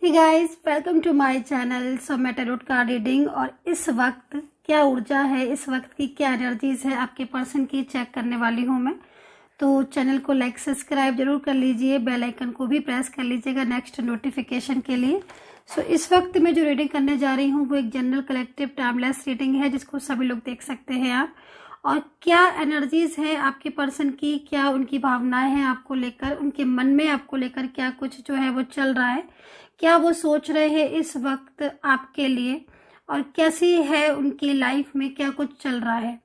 Hey guys, welcome to my channel. So मैं tarot card reading और इस वक्त क्या ऊर्जा है, इस वक्त की क्या एनर्जीज है आपके पर्सन की चेक करने वाली हूँ मैं। तो चैनल को लाइक सब्सक्राइब जरूर कर लीजिए, बेल आइकन को भी प्रेस कर लीजिएगा नेक्स्ट नोटिफिकेशन के लिए। सो इस वक्त मैं जो रीडिंग करने जा रही हूँ वो एक जनरल कलेक्टिव टाइमलेस रीडिंग है जिसको सभी लोग देख सकते हैं आप। और क्या एनर्जीज है आपके पर्सन की, क्या उनकी भावनाएं हैं आपको लेकर, उनके मन में आपको लेकर क्या कुछ जो है वो चल रहा है, क्या वो सोच रहे हैं इस वक्त आपके लिए, और कैसी है उनकी लाइफ में क्या कुछ चल रहा है।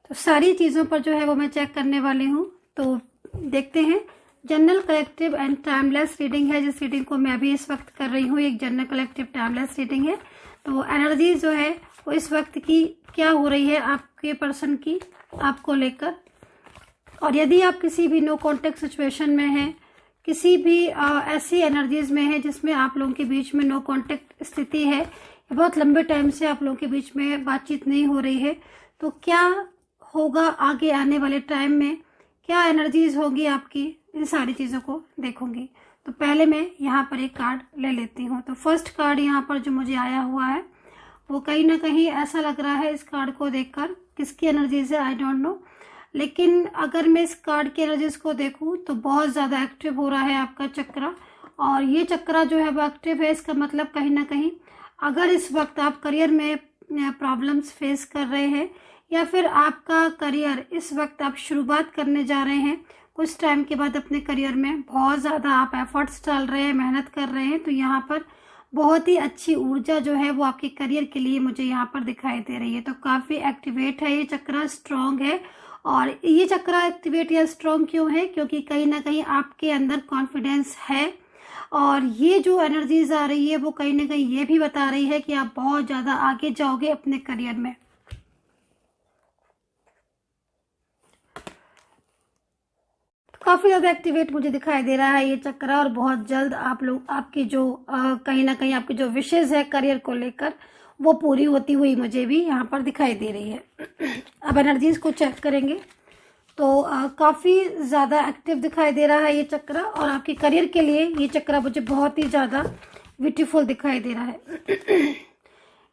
तो सारी चीज़ों पर जो है वो मैं चेक करने वाली हूँ। तो देखते हैं। General collective and timeless reading है, जिस रीडिंग को मैं अभी इस वक्त कर रही हूँ एक जनरल कलेक्टिव टाइमलेस रीडिंग है। तो एनर्जी जो है वो इस वक्त की क्या हो रही है आपके पर्सन की आपको लेकर। और यदि आप किसी भी नो कॉन्टेक्ट सिचुएशन में हैं, किसी भी ऐसी एनर्जीज में है जिसमें आप लोगों के बीच में नो कॉन्टेक्ट स्थिति है, बहुत लंबे टाइम से आप लोगों के बीच में बातचीत नहीं हो रही है, तो क्या होगा आगे आने वाले टाइम में, क्या एनर्जीज होगी आपकी, इन सारी चीज़ों को देखूंगी। तो पहले मैं यहाँ पर एक कार्ड ले लेती हूँ। तो फर्स्ट कार्ड यहाँ पर जो मुझे आया हुआ है वो कहीं ना कहीं ऐसा लग रहा है इस कार्ड को देखकर, किसकी एनर्जीज है आई डोंट नो, लेकिन अगर मैं इस कार्ड की एनर्जीज को देखूं तो बहुत ज़्यादा एक्टिव हो रहा है आपका चक्रा। और ये चक्रा जो है वो एक्टिव है, इसका मतलब कहीं ना कहीं अगर इस वक्त आप करियर में प्रॉब्लम्स फेस कर रहे हैं या फिर आपका करियर इस वक्त आप शुरुआत करने जा रहे हैं कुछ टाइम के बाद अपने करियर में, बहुत ज़्यादा आप एफर्ट्स डाल रहे हैं, मेहनत कर रहे हैं, तो यहाँ पर बहुत ही अच्छी ऊर्जा जो है वो आपके करियर के लिए मुझे यहाँ पर दिखाई दे रही है। तो काफ़ी एक्टिवेट है ये चक्रा, स्ट्रॉन्ग है। और ये चक्रा एक्टिवेट या स्ट्रॉन्ग क्यों है, क्योंकि कहीं ना कहीं आपके अंदर कॉन्फिडेंस है। और ये जो एनर्जीज आ रही है वो कहीं ना कहीं ये भी बता रही है कि आप बहुत ज़्यादा आगे जाओगे अपने करियर में। काफ़ी ज़्यादा एक्टिवेट मुझे दिखाई दे रहा है ये चक्रा, और बहुत जल्द आप लोग आपकी जो कहीं ना कहीं आपकी जो विशेष है करियर को लेकर वो पूरी होती हुई मुझे भी यहाँ पर दिखाई दे रही है। अब एनर्जीज को चेक करेंगे तो काफ़ी ज़्यादा एक्टिव दिखाई दे रहा है ये चक्रा, और आपके करियर के लिए ये चक्रा मुझे बहुत ही ज़्यादा ब्यूटीफुल दिखाई दे रहा है।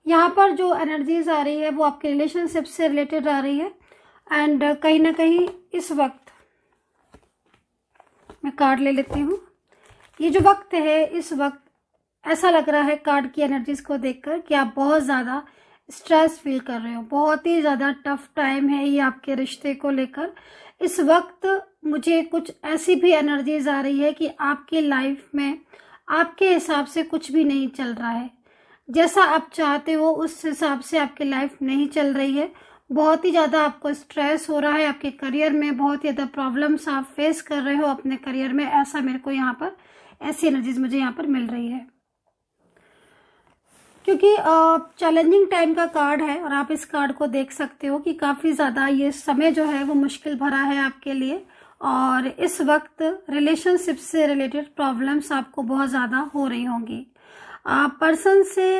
यहाँ पर जो एनर्जीज आ रही है वो आपके रिलेशनशिप से रिलेटेड आ रही है। एंड कहीं ना कहीं इस वक्त मैं कार्ड ले लेती हूँ। ये जो वक्त है इस वक्त ऐसा लग रहा है कार्ड की एनर्जीज को देखकर कि आप बहुत ज़्यादा स्ट्रेस फील कर रहे हो, बहुत ही ज़्यादा टफ टाइम है ये आपके रिश्ते को लेकर। इस वक्त मुझे कुछ ऐसी भी एनर्जीज आ रही है कि आपके लाइफ में आपके हिसाब से कुछ भी नहीं चल रहा है, जैसा आप चाहते हो उस हिसाब से आपकी लाइफ नहीं चल रही है। बहुत ही ज़्यादा आपको स्ट्रेस हो रहा है आपके करियर में, बहुत ही ज़्यादा प्रॉब्लम्स आप फेस कर रहे हो अपने करियर में, ऐसा मेरे को यहाँ पर ऐसी एनर्जीज मुझे यहाँ पर मिल रही है। क्योंकि चैलेंजिंग टाइम का कार्ड है और आप इस कार्ड को देख सकते हो कि काफ़ी ज़्यादा ये समय जो है वो मुश्किल भरा है आपके लिए। और इस वक्त रिलेशनशिप से रिलेटेड प्रॉब्लम्स आपको बहुत ज़्यादा हो रही होंगी पर्सन से,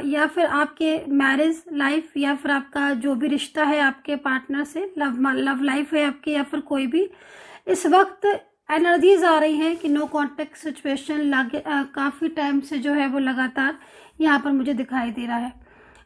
या फिर आपके मैरिज लाइफ, या फिर आपका जो भी रिश्ता है आपके पार्टनर से, लव लाइफ है आपकी, या फिर कोई भी। इस वक्त एनर्जीज आ रही हैं कि नो कॉन्टेक्ट सिचुएशन काफ़ी टाइम से जो है वो लगातार यहाँ पर मुझे दिखाई दे रहा है।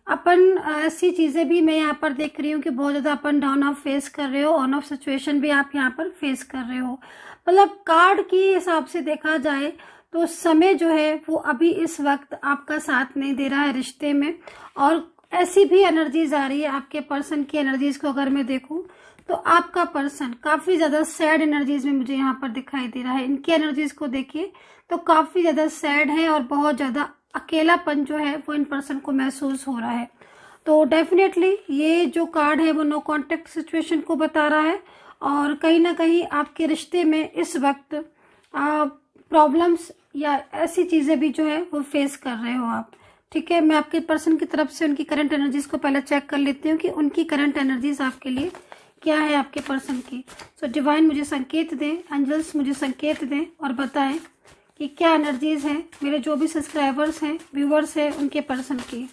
अपन ऐसी चीज़ें भी मैं यहाँ पर देख रही हूँ कि बहुत ज़्यादा अपन डाउन ऑफ फेस कर रहे हो, ऑन ऑफ सिचुएशन भी आप यहाँ पर फेस कर रहे हो। मतलब कार्ड की हिसाब से देखा जाए तो समय जो है वो अभी इस वक्त आपका साथ नहीं दे रहा है रिश्ते में। और ऐसी भी एनर्जीज आ रही है आपके पर्सन की एनर्जीज को अगर मैं देखूं तो आपका पर्सन काफ़ी ज़्यादा सैड एनर्जीज में मुझे यहाँ पर दिखाई दे रहा है। इनकी एनर्जीज को देखिए तो काफ़ी ज़्यादा सैड है और बहुत ज़्यादा अकेलापन जो है वो इन पर्सन को महसूस हो रहा है। तो डेफिनेटली ये जो कार्ड है वो नो कॉन्टेक्ट सिचुएशन को बता रहा है, और कहीं ना कहीं आपके रिश्ते में इस वक्त प्रॉब्लम्स या ऐसी चीज़ें भी जो है वो फेस कर रहे हो आप। ठीक है, मैं आपके पर्सन की तरफ से उनकी करंट एनर्जीज को पहले चेक कर लेती हूँ कि उनकी करंट एनर्जीज आपके लिए क्या है आपके पर्सन की। सो डिवाइन मुझे संकेत दें, एंजल्स मुझे संकेत दें और बताएं कि क्या एनर्जीज हैं मेरे जो भी सब्सक्राइबर्स हैं, व्यूवर्स हैं, उनके पर्सन की।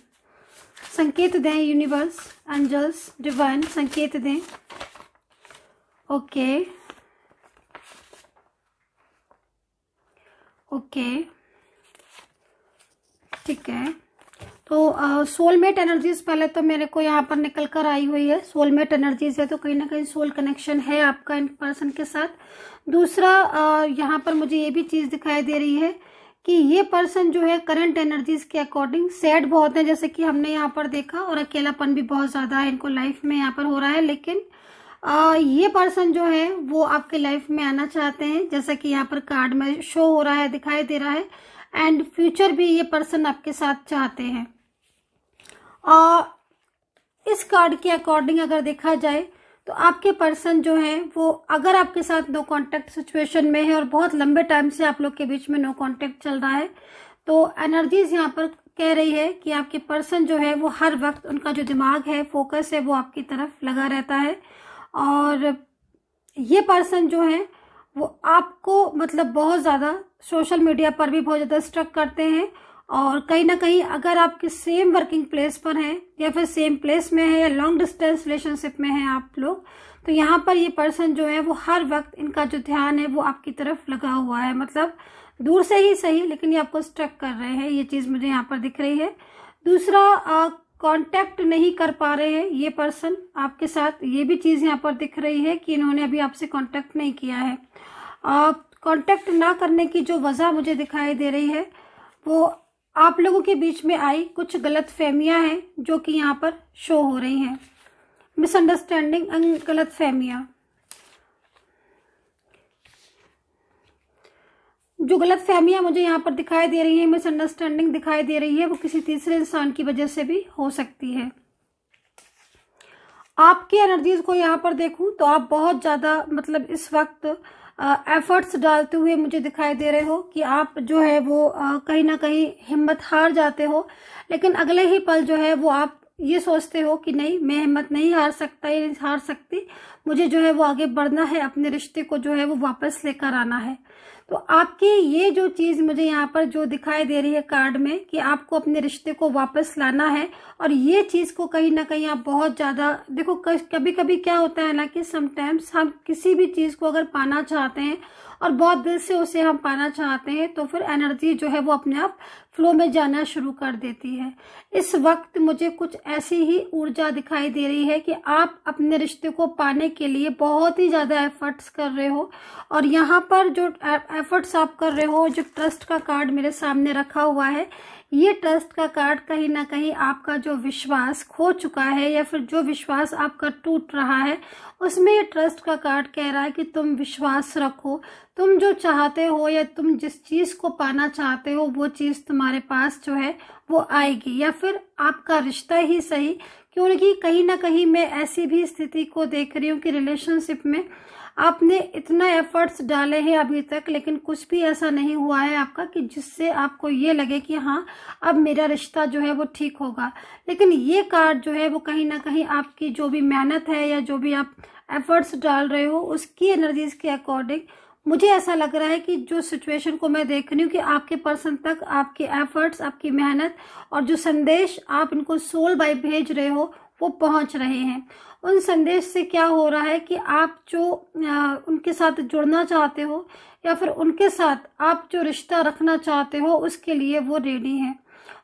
संकेत दें यूनिवर्स, एंजल्स, डिवाइन संकेत दें। ओके ओके ठीक है, तो सोलमेट एनर्जीज पहले तो मेरे को यहाँ पर निकल कर आई हुई है। सोलमेट एनर्जीज है तो कहीं ना कहीं सोल कनेक्शन है आपका इन पर्सन के साथ। दूसरा यहाँ पर मुझे ये भी चीज़ दिखाई दे रही है कि ये पर्सन जो है करंट एनर्जीज के अकॉर्डिंग सैड बहुत है, जैसे कि हमने यहाँ पर देखा, और अकेलापन भी बहुत ज़्यादा है इनको लाइफ में यहाँ पर हो रहा है। लेकिन ये पर्सन जो है वो आपके लाइफ में आना चाहते हैं, जैसा कि यहाँ पर कार्ड में शो हो रहा है, दिखाई दे रहा है। एंड फ्यूचर भी ये पर्सन आपके साथ चाहते हैं। इस कार्ड के अकॉर्डिंग अगर देखा जाए तो आपके पर्सन जो है वो अगर आपके साथ नो कांटेक्ट सिचुएशन में है और बहुत लंबे टाइम से आप लोग के बीच में नो कांटेक्ट चल रहा है, तो एनर्जीज यहाँ पर कह रही है कि आपके पर्सन जो है वो हर वक्त उनका जो दिमाग है, फोकस है, वो आपकी तरफ लगा रहता है। और ये पर्सन जो है वो आपको मतलब बहुत ज़्यादा सोशल मीडिया पर भी बहुत ज़्यादा स्ट्रक करते हैं। और कहीं ना कहीं अगर आपके सेम वर्किंग प्लेस पर हैं या फिर सेम प्लेस में है या लॉन्ग डिस्टेंस रिलेशनशिप में हैं आप लोग, तो यहाँ पर ये पर्सन जो है वो हर वक्त इनका जो ध्यान है वो आपकी तरफ लगा हुआ है। मतलब दूर से ही सही, लेकिन ये आपको स्ट्रक कर रहे हैं, ये चीज़ मुझे यहाँ पर दिख रही है। दूसरा कांटेक्ट नहीं कर पा रहे हैं ये पर्सन आपके साथ, ये भी चीज़ यहाँ पर दिख रही है कि इन्होंने अभी आपसे कांटेक्ट नहीं किया है। कांटेक्ट ना करने की जो वजह मुझे दिखाई दे रही है वो आप लोगों के बीच में आई कुछ गलत फहमियाँ हैं जो कि यहाँ पर शो हो रही हैं। मिसअंडरस्टैंडिंग एंड गलत फहमियाँ, जो गलत फहमियाँ मुझे यहाँ पर दिखाई दे रही है, मिसअंडरस्टैंडिंग दिखाई दे रही है, वो किसी तीसरे इंसान की वजह से भी हो सकती है। आपकी एनर्जीज को यहाँ पर देखूं तो आप बहुत ज़्यादा मतलब इस वक्त एफर्ट्स डालते हुए मुझे दिखाई दे रहे हो कि आप जो है वो कहीं ना कहीं हिम्मत हार जाते हो, लेकिन अगले ही पल जो है वो आप ये सोचते हो कि नहीं, मैं हिम्मत नहीं हार सकता या हार सकती, मुझे जो है वो आगे बढ़ना है, अपने रिश्ते को जो है वो वापस लेकर आना है। तो आपकी ये जो चीज़ मुझे यहाँ पर जो दिखाई दे रही है कार्ड में कि आपको अपने रिश्ते को वापस लाना है, और ये चीज़ को कहीं ना कहीं आप बहुत ज़्यादा देखो, कभी कभी क्या होता है ना कि समटाइम्स हम किसी भी चीज़ को अगर पाना चाहते हैं और बहुत दिल से उसे हम पाना चाहते हैं तो फिर एनर्जी जो है वो अपने आप फ्लो में जाना शुरू कर देती है। इस वक्त मुझे कुछ ऐसी ही ऊर्जा दिखाई दे रही है कि आप अपने रिश्ते को पाने के लिए बहुत ही ज़्यादा एफर्ट्स कर रहे हो, और यहाँ पर जो एफर्ट्स आप कर रहे हो, जो ट्रस्ट का कार्ड मेरे सामने रखा हुआ है, ये ट्रस्ट का कार्ड कहीं ना कहीं आपका जो विश्वास खो चुका है या फिर जो विश्वास आपका टूट रहा है, उसमें ये ट्रस्ट का कार्ड कह रहा है कि तुम विश्वास रखो, तुम जो चाहते हो या तुम जिस चीज़ को पाना चाहते हो वो चीज़ तुम्हारे पास जो है वो आएगी, या फिर आपका रिश्ता ही सही, क्योंकि कहीं ना कहीं मैं ऐसी भी स्थिति को देख रही हूँ कि रिलेशनशिप में आपने इतना एफर्ट्स डाले हैं अभी तक, लेकिन कुछ भी ऐसा नहीं हुआ है आपका कि जिससे आपको ये लगे कि हाँ अब मेरा रिश्ता जो है वो ठीक होगा। लेकिन ये कार्ड जो है वो कहीं ना कहीं आपकी जो भी मेहनत है या जो भी आप एफर्ट्स डाल रहे हो उसकी एनर्जीज के अकॉर्डिंग मुझे ऐसा लग रहा है कि जो सिचुएशन को मैं देख रही हूँ कि आपके पर्सन तक आपके एफर्ट्स, आपकी मेहनत और जो संदेश आप इनको सोल बाय भेज रहे हो वो पहुंच रहे हैं। उन संदेश से क्या हो रहा है कि आप जो उनके साथ जुड़ना चाहते हो या फिर उनके साथ आप जो रिश्ता रखना चाहते हो उसके लिए वो रेडी हैं।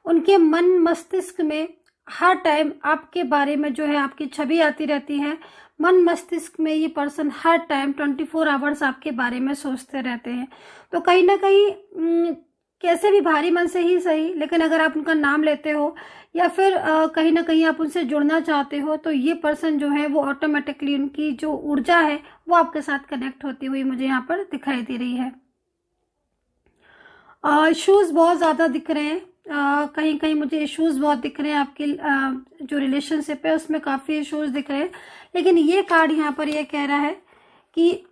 उनके मन मस्तिष्क में हर टाइम आपके बारे में जो है आपकी छवि आती रहती है। मन मस्तिष्क में ये पर्सन हर टाइम 24 आवर्स आपके बारे में सोचते रहते हैं। तो कहीं ना कहीं कैसे भी भारी मन से ही सही, लेकिन अगर आप उनका नाम लेते हो या फिर कहीं ना कहीं आप उनसे जुड़ना चाहते हो तो ये पर्सन जो है वो ऑटोमेटिकली उनकी जो ऊर्जा है वो आपके साथ कनेक्ट होती हुई मुझे यहाँ पर दिखाई दे रही है। इश्यूज बहुत ज़्यादा दिख रहे हैं, कहीं कहीं मुझे इश्यूज बहुत दिख रहे हैं, आपकी जो रिलेशनशिप है उसमें काफ़ी इश्यूज दिख रहे हैं। लेकिन ये कार्ड यहाँ पर ये कह रहा है कि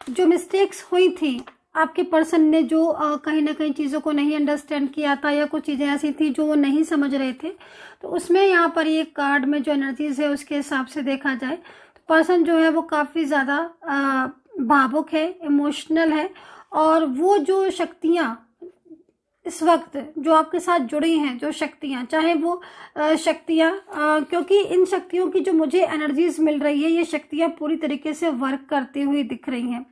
जो मिस्टेक्स हुई थी, आपके पर्सन ने जो कहीं ना कहीं चीज़ों को नहीं अंडरस्टैंड किया था या कुछ चीज़ें ऐसी थी जो वो नहीं समझ रहे थे, तो उसमें यहाँ पर ये कार्ड में जो एनर्जीज है उसके हिसाब से देखा जाए तो पर्सन जो है वो काफ़ी ज़्यादा भावुक है, इमोशनल है, और वो जो शक्तियाँ इस वक्त जो आपके साथ जुड़ी हैं, जो शक्तियाँ, चाहे वो शक्तियाँ क्योंकि इन शक्तियों की जो मुझे एनर्जीज मिल रही है ये शक्तियाँ पूरी तरीके से वर्क करती हुई दिख रही हैं।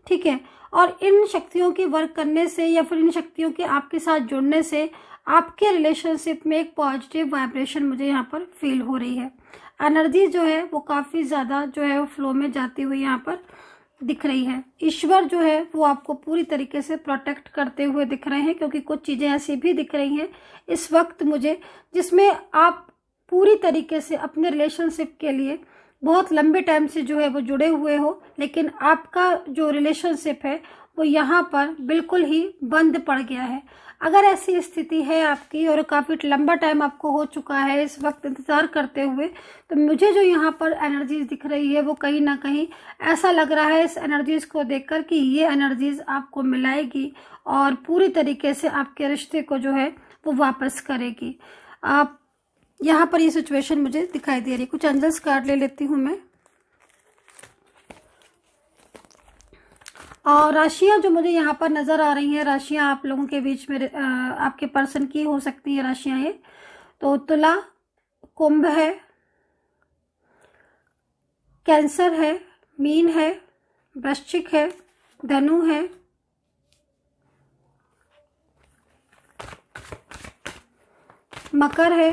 ठीक है। और इन शक्तियों की वर्क करने से या फिर इन शक्तियों के आपके साथ जुड़ने से आपके रिलेशनशिप में एक पॉजिटिव वाइब्रेशन मुझे यहाँ पर फील हो रही है। एनर्जी जो है वो काफ़ी ज़्यादा जो है वो फ्लो में जाती हुई यहाँ पर दिख रही है। ईश्वर जो है वो आपको पूरी तरीके से प्रोटेक्ट करते हुए दिख रहे हैं, क्योंकि कुछ चीज़ें ऐसी भी दिख रही हैं इस वक्त मुझे जिसमें आप पूरी तरीके से अपने रिलेशनशिप के लिए बहुत लंबे टाइम से जो है वो जुड़े हुए हो, लेकिन आपका जो रिलेशनशिप है वो यहाँ पर बिल्कुल ही बंद पड़ गया है। अगर ऐसी स्थिति है आपकी और काफ़ी लंबा टाइम आपको हो चुका है इस वक्त इंतज़ार करते हुए, तो मुझे जो यहाँ पर एनर्जीज दिख रही है वो कहीं ना कहीं ऐसा लग रहा है इस एनर्जीज को देखकर कि ये एनर्जीज आपको मिलाएगी और पूरी तरीके से आपके रिश्ते को जो है वो वापस करेगी। आप यहाँ पर ये सिचुएशन मुझे दिखाई दे रही है। कुछ एंजल्स कार्ड ले लेती हूँ मैं। और राशियां जो मुझे यहाँ पर नज़र आ रही हैं, राशियां आप लोगों के बीच में आपके पर्सन की हो सकती है राशियां ये। तो तुला, कुंभ है, कैंसर है, मीन है, वृश्चिक है, धनु है, मकर है,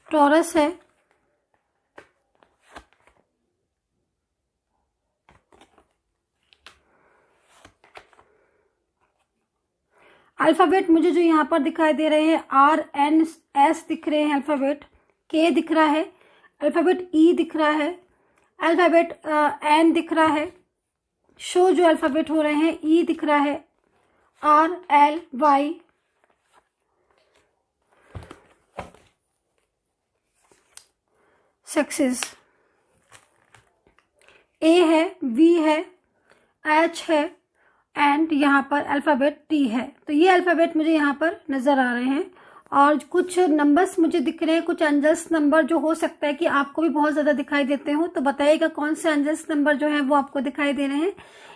टॉरस है, अल्फ़ाबेट मुझे जो यहाँ पर दिखाई दे रहे हैं RNS दिख रहे हैं, अल्फ़ाबेट K दिख रहा है, अल्फ़ाबेट E दिख रहा है, अल्फ़ाबेट N दिख रहा है, शो जो अल्फ़ाबेट हो रहे हैं E दिख रहा है, RLY, सक्सेस, A है, V है, H है एंड यहाँ पर अल्फ़ाबेट T है। तो ये अल्फ़ाबेट मुझे यहाँ पर नज़र आ रहे हैं और कुछ नंबर्स मुझे दिख रहे हैं, कुछ एंजल्स नंबर जो हो सकता है कि आपको भी बहुत ज़्यादा दिखाई देते हो। तो बताइएगा कौन से एंजल्स नंबर जो है वो आपको दिखाई दे रहे हैं।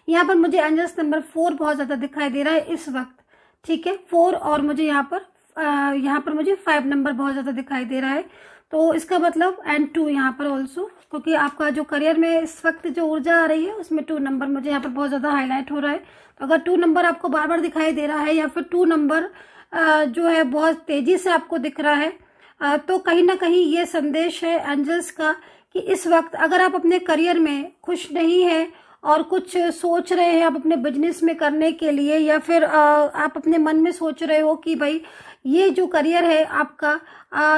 यहाँ पर मुझे एंजल्स नंबर 4 बहुत ज़्यादा दिखाई दे रहा है इस वक्त, ठीक है, 4। और मुझे यहाँ पर मुझे 5 नंबर बहुत ज़्यादा दिखाई दे रहा है। तो इसका मतलब एंड 2 यहाँ पर ऑल्सो, क्योंकि आपका जो करियर में इस वक्त जो ऊर्जा आ रही है उसमें 2 नंबर मुझे यहाँ पर बहुत ज़्यादा हाईलाइट हो रहा है। तो अगर 2 नंबर आपको बार बार दिखाई दे रहा है या फिर 2 नंबर जो है बहुत तेज़ी से आपको दिख रहा है, तो कहीं ना कहीं ये संदेश है एंजल्स का कि इस वक्त अगर आप अपने करियर में खुश नहीं है और कुछ सोच रहे हैं आप अपने बिजनेस में करने के लिए, या फिर आप अपने मन में सोच रहे हो कि भाई ये जो करियर है आपका,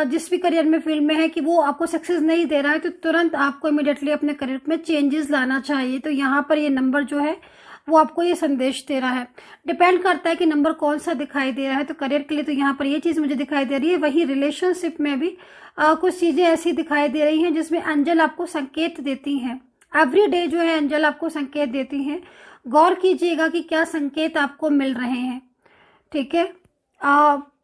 जिस भी करियर में फील्ड में है कि वो आपको सक्सेस नहीं दे रहा है, तो तुरंत आपको इमिडिएटली अपने करियर में चेंजेस लाना चाहिए। तो यहाँ पर ये नंबर जो है वो आपको ये संदेश दे रहा है। डिपेंड करता है कि नंबर कौन सा दिखाई दे रहा है। तो करियर के लिए तो यहाँ पर ये चीज़ मुझे दिखाई दे रही है। वही रिलेशनशिप में भी कुछ चीज़ें ऐसी दिखाई दे रही हैं जिसमें एंजल आपको संकेत देती हैं। एवरी डे जो है एंजल आपको संकेत देती हैं। गौर कीजिएगा कि क्या संकेत आपको मिल रहे हैं, ठीक है।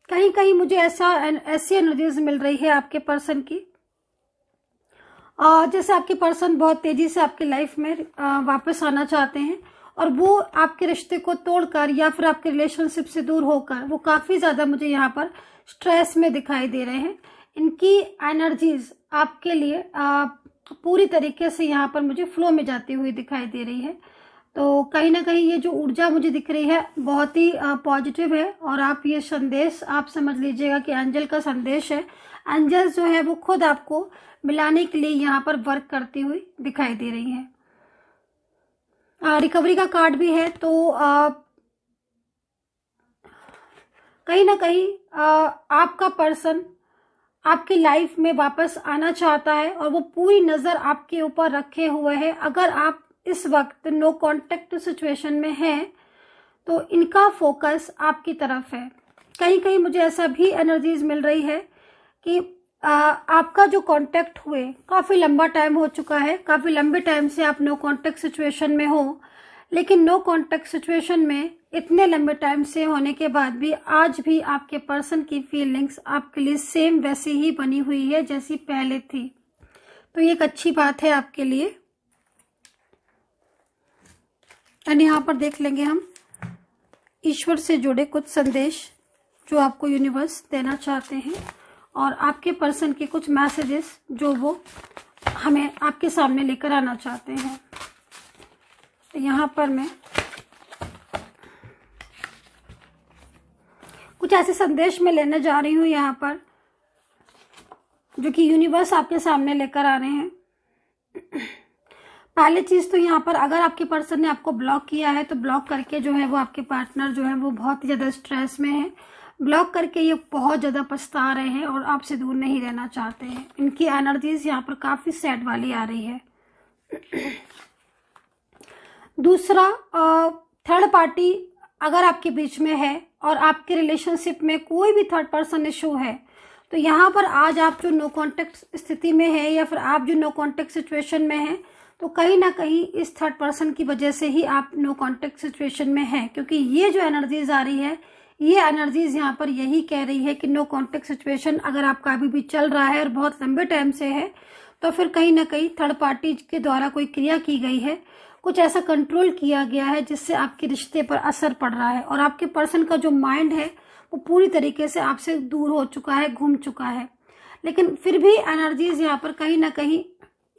कहीं कहीं मुझे ऐसी एनर्जीज मिल रही है आपके पर्सन की, जैसे आपके पर्सन बहुत तेजी से आपकी लाइफ में वापस आना चाहते हैं और वो आपके रिश्ते को तोड़कर या फिर आपके रिलेशनशिप से दूर होकर वो काफ़ी ज़्यादा मुझे यहाँ पर स्ट्रेस में दिखाई दे रहे हैं। इनकी एनर्जीज आपके लिए पूरी तरीके से यहाँ पर मुझे फ्लो में जाती हुई दिखाई दे रही है। तो कहीं ना कहीं ये जो ऊर्जा मुझे दिख रही है बहुत ही पॉजिटिव है। और आप ये संदेश आप समझ लीजिएगा कि एंजल का संदेश है। एंजल्स जो है वो खुद आपको मिलाने के लिए यहाँ पर वर्क करती हुई दिखाई दे रही है। रिकवरी का कार्ड भी है। तो कहीं ना कहीं आपका पर्सन आपकी लाइफ में वापस आना चाहता है और वो पूरी नज़र आपके ऊपर रखे हुए है। अगर आप इस वक्त नो कॉन्टेक्ट सिचुएशन में हैं तो इनका फोकस आपकी तरफ है। कहीं कहीं मुझे ऐसा भी एनर्जीज मिल रही है कि आपका जो कांटेक्ट हुए काफ़ी लंबा टाइम हो चुका है, काफ़ी लंबे टाइम से आप नो कांटेक्ट सिचुएशन में हो, लेकिन नो कांटेक्ट सिचुएशन में इतने लंबे टाइम से होने के बाद भी आज भी आपके पर्सन की फीलिंग्स आपके लिए सेम वैसी ही बनी हुई है जैसी पहले थी। तो ये एक अच्छी बात है आपके लिए। एंड यहाँ पर देख लेंगे हम ईश्वर से जुड़े कुछ संदेश जो आपको यूनिवर्स देना चाहते हैं और आपके पर्सन के कुछ मैसेजेस जो वो हमें आपके सामने लेकर आना चाहते हैं। तो यहाँ पर मैं कुछ ऐसे संदेश में लेने जा रही हूँ यहाँ पर, जो कि यूनिवर्स आपके सामने लेकर आ रहे हैं। पहली चीज तो यहाँ पर, अगर आपके पर्सन ने आपको ब्लॉक किया है तो ब्लॉक करके जो है वो आपके पार्टनर जो है वो बहुत ही ज्यादा स्ट्रेस में है। ब्लॉक करके ये बहुत ज्यादा पछता रहे हैं और आपसे दूर नहीं रहना चाहते हैं। इनकी एनर्जीज यहाँ पर काफी सैड वाली आ रही है। दूसरा, थर्ड पार्टी अगर आपके बीच में है और आपके रिलेशनशिप में कोई भी थर्ड पर्सन इशू है, तो यहाँ पर आज आप जो नो कॉन्टेक्ट स्थिति में है या फिर आप जो नो कॉन्टेक्ट सिचुएशन में है, तो कहीं ना कहीं इस थर्ड पर्सन की वजह से ही आप नो कॉन्टेक्ट सिचुएशन में है। क्योंकि ये जो एनर्जीज आ रही है, ये एनर्जीज यहाँ पर यही कह रही है कि नो कॉन्टेक्ट सिचुएशन अगर आपका अभी भी चल रहा है और बहुत लंबे टाइम से है, तो फिर कहीं ना कहीं थर्ड पार्टी के द्वारा कोई क्रिया की गई है, कुछ ऐसा कंट्रोल किया गया है जिससे आपके रिश्ते पर असर पड़ रहा है और आपके पर्सन का जो माइंड है वो पूरी तरीके से आपसे दूर हो चुका है, घूम चुका है। लेकिन फिर भी एनर्जीज यहाँ पर कहीं ना कहीं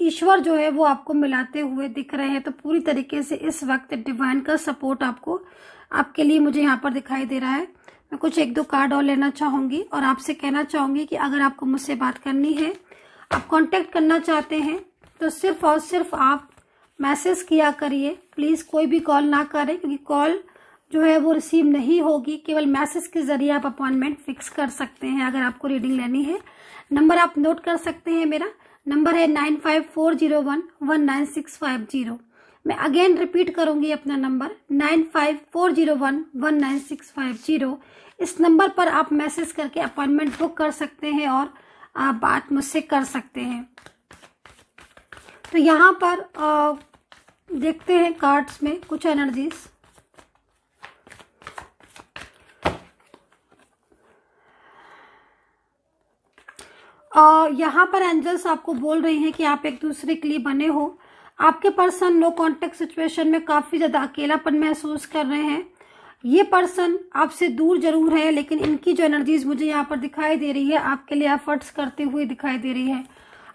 ईश्वर जो है वो आपको मिलाते हुए दिख रहे हैं। तो पूरी तरीके से इस वक्त डिवाइन का सपोर्ट आपके लिए मुझे यहाँ पर दिखाई दे रहा है। मैं कुछ 1-2 कार्ड और लेना चाहूंगी और आपसे कहना चाहूंगी कि अगर आपको मुझसे बात करनी है, आप कांटेक्ट करना चाहते हैं, तो सिर्फ और सिर्फ आप मैसेज किया करिए। प्लीज कोई भी कॉल ना करें, क्योंकि कॉल जो है वो रिसीव नहीं होगी। केवल मैसेज के जरिए आप अपॉइंटमेंट फिक्स कर सकते हैं अगर आपको रीडिंग लेनी है। नंबर आप नोट कर सकते हैं, मेरा नंबर है 9540119650। मैं अगेन रिपीट करूंगी अपना नंबर 9540119650। इस नंबर पर आप मैसेज करके अपॉइंटमेंट बुक कर सकते हैं और आप बात मुझसे कर सकते हैं। तो यहाँ पर देखते हैं कार्ड्स में कुछ एनर्जीज। यहाँ पर एंजल्स आपको बोल रही हैं कि आप एक दूसरे के लिए बने हो। आपके पर्सन नो कॉन्टेक्ट सिचुएशन में काफी ज्यादा अकेलापन महसूस कर रहे हैं। ये पर्सन आपसे दूर जरूर है, लेकिन इनकी जो एनर्जीज मुझे यहाँ पर दिखाई दे रही है, आपके लिए एफर्ट्स करते हुए दिखाई दे रही है।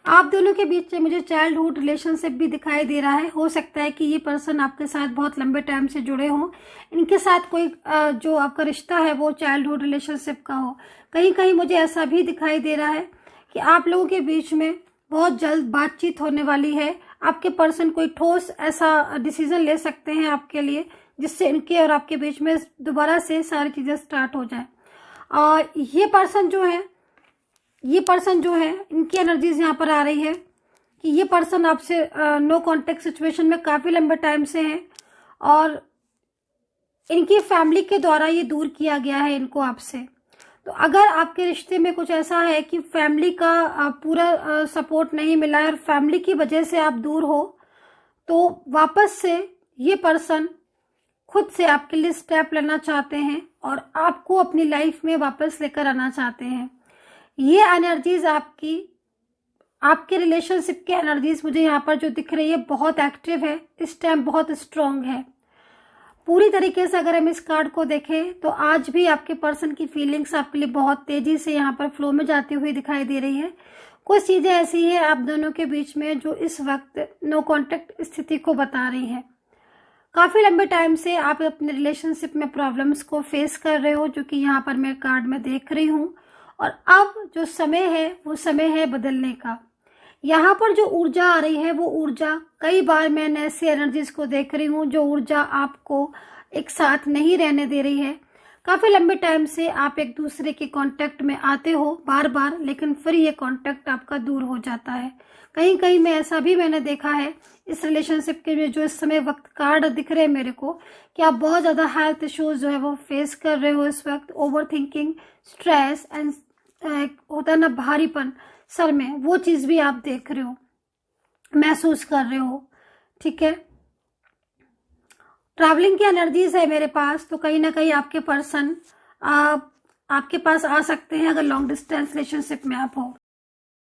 आप दोनों के बीच में मुझे चाइल्डहुड रिलेशनशिप भी दिखाई दे रहा है। हो सकता है कि ये पर्सन आपके साथ बहुत लंबे टाइम से जुड़े हों। इनके साथ कोई जो आपका रिश्ता है वो चाइल्डहुड रिलेशनशिप का हो। कहीं कहीं मुझे ऐसा भी दिखाई दे रहा है कि आप लोगों के बीच में बहुत जल्द बातचीत होने वाली है। आपके पर्सन कोई ठोस ऐसा डिसीजन ले सकते हैं आपके लिए, जिससे इनके और आपके बीच में दोबारा से सारी चीजें स्टार्ट हो जाए। और ये पर्सन जो है इनकी एनर्जीज यहाँ पर आ रही है कि ये पर्सन आपसे नो कॉन्टेक्ट सिचुएशन में काफी लंबे टाइम से है और इनकी फैमिली के द्वारा ये दूर किया गया है इनको आपसे। तो अगर आपके रिश्ते में कुछ ऐसा है कि फैमिली का पूरा सपोर्ट नहीं मिला है और फैमिली की वजह से आप दूर हो, तो वापस से ये पर्सन खुद से आपके लिए स्टेप लेना चाहते हैं और आपको अपनी लाइफ में वापस लेकर आना चाहते हैं। ये एनर्जीज आपके रिलेशनशिप की एनर्जीज मुझे यहाँ पर जो दिख रही है बहुत एक्टिव है, इस टाइम बहुत स्ट्रांग है। पूरी तरीके से अगर हम इस कार्ड को देखें तो आज भी आपके पर्सन की फीलिंग्स आपके लिए बहुत तेजी से यहाँ पर फ्लो में जाती हुई दिखाई दे रही है। कुछ चीजें ऐसी है आप दोनों के बीच में जो इस वक्त नो कॉन्टेक्ट स्थिति को बता रही है। काफी लंबे टाइम से आप अपने रिलेशनशिप में प्रॉब्लम्स को फेस कर रहे हो, जो कि यहाँ पर मैं कार्ड में देख रही हूँ। और अब जो समय है वो समय है बदलने का। यहाँ पर जो ऊर्जा आ रही है वो ऊर्जा, कई बार मैंने ऐसी एनर्जीज को देख रही हूँ जो ऊर्जा आपको एक साथ नहीं रहने दे रही है। काफी लंबे टाइम से आप एक दूसरे के कांटेक्ट में आते हो बार बार, लेकिन फिर ये कांटेक्ट आपका दूर हो जाता है। कहीं कहीं में ऐसा भी मैंने देखा है इस रिलेशनशिप के जो इस समय वक्त कार्ड दिख रहे हैं मेरे को, कि आप बहुत ज्यादा हेल्थ इश्यूज जो है वो फेस कर रहे हो इस वक्त। ओवर थिंकिंग, स्ट्रेस एंड होता है ना भारीपन सर में, वो चीज भी आप देख रहे हो, महसूस कर रहे हो। ठीक है, ट्रैवलिंग की एनर्जीज है मेरे पास, तो कहीं ना कहीं आपके पर्सन आपके पास आ सकते हैं अगर लॉन्ग डिस्टेंस रिलेशनशिप में आप हो।